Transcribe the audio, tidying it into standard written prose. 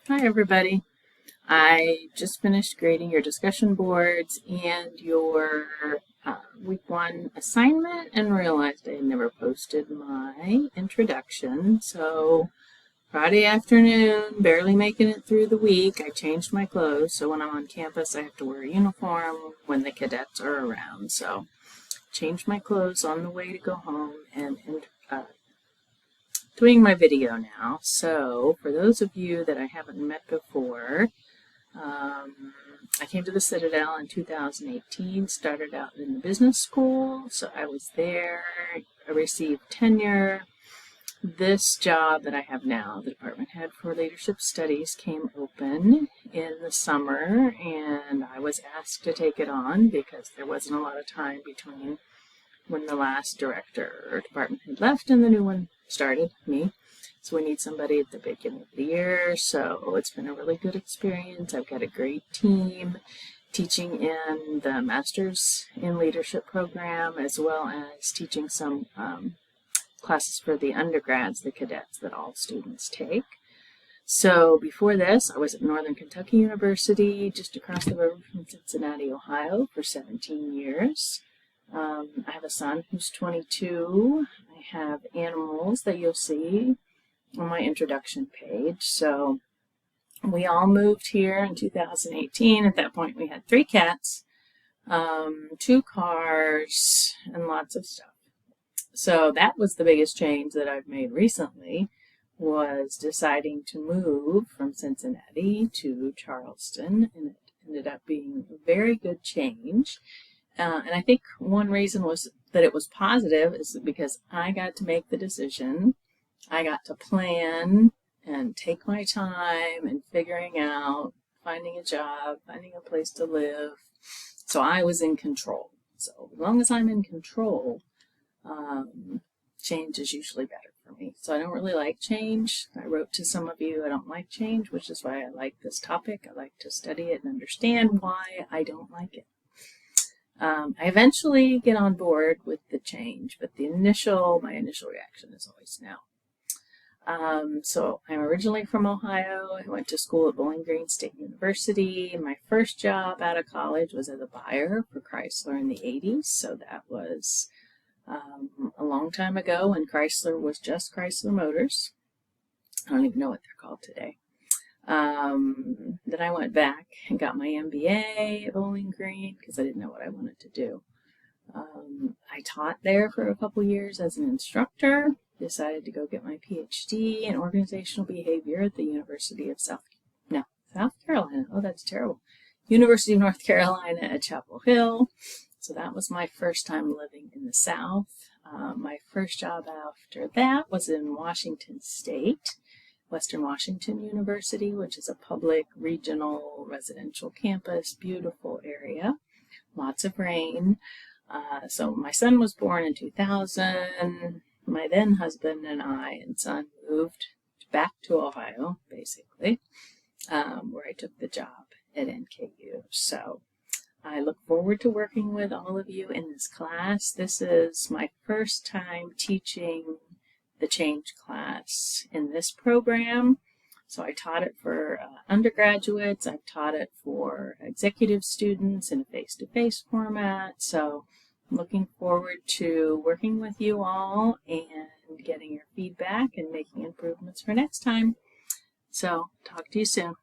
Hi, everybody. I just finished grading your discussion boards and your week one assignment and realized I had never posted my introduction. So, Friday afternoon, barely making it through the week, I changed my clothes. So, when I'm on campus, I have to wear a uniform when the cadets are around. So, changed my clothes on the way to go home and doing my video now. So, for those of you that I haven't met before, I came to the Citadel in 2018, started out in the business school, so I was there. I received tenure. This job that I have now, the department head for leadership studies, came open in the summer, and I was asked to take it on because there wasn't a lot of time between when the last director or department head left and the new one started, me. So we need somebody at the beginning of the year. So it's been a really good experience. I've got a great team teaching in the Masters in Leadership program, as well as teaching some classes for the undergrads, the cadets that all students take. So before this, I was at Northern Kentucky University, just across the river from Cincinnati, Ohio, for 17 years. I have a son who's 22. I have animals that you'll see on my introduction page. So we all moved here in 2018. At that point, we had 3 cats, 2 cars, and lots of stuff. So that was the biggest change that I've made recently, was deciding to move from Cincinnati to Charleston, and it ended up being a very good change. And I think one reason was that it was positive is because I got to make the decision. I got to plan and take my time and figuring out, finding a job, finding a place to live. So I was in control. So as long as I'm in control, change is usually better for me. So I don't really like change. I wrote to some of you, I don't like change, which is why I like this topic. I like to study it and understand why I don't like it. I eventually get on board with the change, but my initial reaction is always no. So I'm originally from Ohio. I went to school at Bowling Green State University. My first job out of college was as a buyer for Chrysler in the 80s. So that was a long time ago when Chrysler was just Chrysler Motors. I don't even know what they're called today. Then I went back and got my MBA at Bowling Green because I didn't know what I wanted to do. I taught there for a couple years as an instructor, decided to go get my PhD in organizational behavior at the University of South Carolina. Oh, that's terrible. University of North Carolina at Chapel Hill. So that was my first time living in the South. My first job after that was in Washington State, Western Washington University, which is a public regional residential campus, beautiful area, lots of rain. So my son was born in 2000. My then husband and I and son moved back to Ohio, basically, where I took the job at NKU. So I look forward to working with all of you in this class. This is my first time teaching the change class in this program. So I taught it for undergraduates. I've taught it for executive students in a face-to-face format. So I'm looking forward to working with you all and getting your feedback and making improvements for next time. So talk to you soon.